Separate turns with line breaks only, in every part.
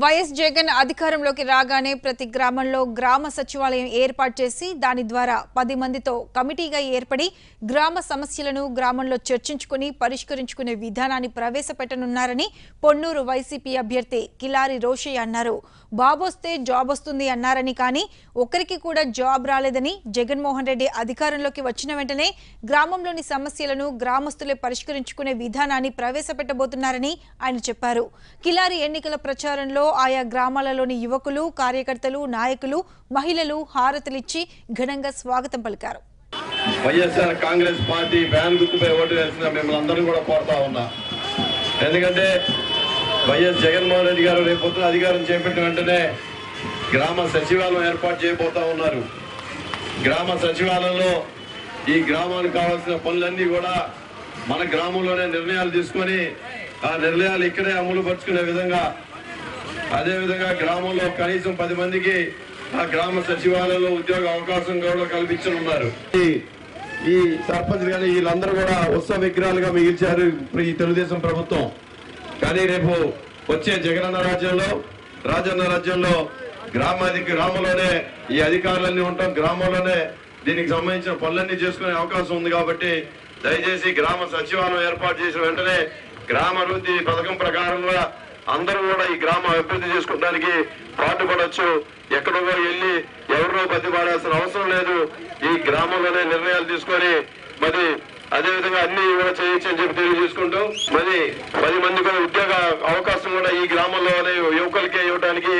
YS Jagan అధికారంలోకి రాగానే ప్రతి గ్రామంలో గ్రామ సచివాలయం ఏర్పాటు చేసి దాని ద్వారా 10 మందితో కమిటీగా ఏర్పడి గ్రామ సమస్యలను గ్రామంలో చర్చించుకుని పరిష్కరించుకునే విధానాన్ని ప్రవేశపెట్టనున్నారని పొన్నూరు వైసీపీ అభ్యర్థి కిలారి రోషయ్య అన్నారు. బాబొస్తే జాబ్ వస్తుంది అన్నారని కానీ ఒక్కరికి కూడా జాబ్ రాలేదని, జగన్మోహన్ రెడ్డి అధికారంలోకి వచ్చిన వెంటనే గ్రామంలోని సమస్యలను గ్రామస్తులే పరిష్కరించుకునే విధానాన్ని ప్రవేశపెట్టబోతున్నారని ఆయన చెప్పారు. కిలారి ఎన్నికల ప్రచారంలో ఆయా గ్రామాలలోని యువకులు, కార్యకర్తలు, నాయకులు, మహిళలు హారతులిచ్చి ఘనంగా స్వాగతం పలికారు.
వైఎస్ఆర్ కాంగ్రెస్ పార్టీ వ్యాన్ గుర్తుపై ఓటు వేసిన మిమ్మల్ని అందరూ కూడా కోరుతా ఉన్నా. ఎందుకంటే వైఎస్ జగన్మోహన్ రెడ్డి గారు రేపొద్దున అధికారం చేపట్టిన వెంటనే గ్రామ సచివాలయం ఏర్పాటు చేయబోతా ఉన్నారు. గ్రామ సచివాలయంలో ఈ గ్రామానికి కావాల్సిన పనులన్నీ కూడా మన గ్రామంలోనే నిర్ణయాలు తీసుకొని ఆ నిర్ణయాలు ఇక్కడే అమలు పరుచుకునే విధంగా, అదేవిధంగా గ్రామంలో కనీసం 10 మందికి ఆ గ్రామ సచివాలయంలో ఉద్యోగ అవకాశం కూడా కల్పించనున్నారు. ఈ సర్పంచ్ కానీ వీళ్ళందరూ కూడా ఉత్సవ విగ్రహాలుగా మిగిల్చారు ఈ తెలుగుదేశం ప్రభుత్వం. కానీ రేపు వచ్చే జగనన్న రాజ్యంలో, రాజన్న రాజ్యంలో గ్రామంలోనే ఈ అధికారులన్నీ ఉంటాం, గ్రామంలోనే దీనికి సంబంధించిన పనులన్నీ చేసుకునే అవకాశం ఉంది. కాబట్టి దయచేసి గ్రామ సచివాలయం ఏర్పాటు చేసిన వెంటనే గ్రామ అభివృద్ధి పథకం ప్రకారంగా అందరూ కూడా ఈ గ్రామ అభివృద్ధి చేసుకోవడానికి పాటుపడవచ్చు. ఎక్కడో వెళ్ళి ఎవరినో బతిపాడాల్సిన అవసరం లేదు. ఈ గ్రామంలోనే నిర్ణయాలు తీసుకొని మరి అదేవిధంగా అన్ని కూడా చేయొచ్చు అని చెప్పి తెలియజేసుకుంటూ మరి 10 మంది కూడా ఉద్యోగ అవకాశం కూడా ఈ గ్రామంలోనే యువకులకే ఇవ్వడానికి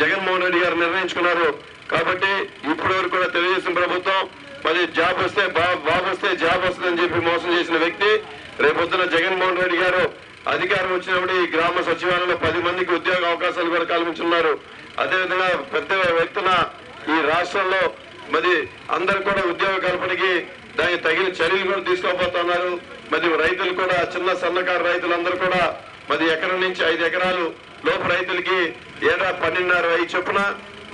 జగన్మోహన్ రెడ్డి గారు నిర్ణయించుకున్నారు. కాబట్టి ఇప్పటి వరకు కూడా తెలుగుదేశం ప్రభుత్వం మరి జాబ్ వస్తే బాబు వస్తే జాబ్ వస్తుందని చెప్పి మోసం చేసిన వ్యక్తి రేపొద్దున జగన్మోహన్ రెడ్డి గారు అధికారం వచ్చినప్పుడు ఈ గ్రామ సచివాలయంలో 10 మందికి ఉద్యోగ అవకాశాలు కూడా కల్పించున్నారు. అదేవిధంగా పెద్ద వ్యక్తున ఈ రాష్ట్రంలో మరి అందరూ కూడా ఉద్యోగ కల్పనకి దానికి తగిన చర్యలు కూడా తీసుకోబోతున్నారు. మరి రైతులు కూడా చిన్న సన్నకారు రైతులందరూ కూడా మరి ఎకరం నుంచి 5 ఎకరాలు లోపు రైతులకి ఏడా 12.5 చొప్పున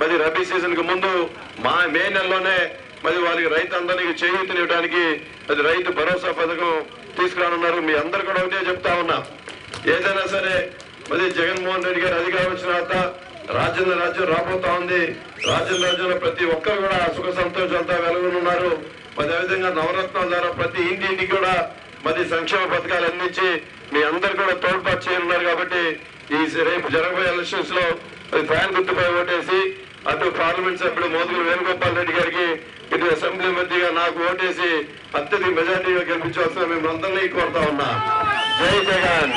మరి రబీ సీజన్ కు ముందు మే నెలలోనే మరి వాళ్ళకి రైతు అందరికి చేయూతనివ్వడానికి అది రైతు భరోసా పథకం తీసుకురానున్నారు. మీ అందరు కూడా ఒకటే చెప్తా ఉన్నా, ఏదైనా సరే మరి జగన్మోహన్ రెడ్డి గారు అధికారం వచ్చిన తర్వాత రాజ్యం రాబోతా ఉంది. రాజ్యంలో ప్రతి ఒక్కరు కూడా సుఖ సంతోషాలతో వెలగనున్నారు. మరి అదేవిధంగా నవరత్నాల ద్వారా ప్రతి ఇంటికి కూడా మరి సంక్షేమ పథకాలు అందించి మీ అందరు కూడా తోడ్పాటు చేయనున్నారు. కాబట్టి ఈ రేపు జరగబోయే ఎలక్షన్స్ లో ఫ్యాన్ గుర్తుపై ఓటేసి అటు పార్లమెంట్ సభ్యుడు మోదుగురు వేణుగోపాల్ రెడ్డి గారికి, ఇటు అసెంబ్లీ మంత్రిగా నాకు ఓటేసి అత్యధిక మెజార్టీగా గెలిపించవలసిన మేము అందరినీ కోరుతా ఉన్నా. జై జగన్.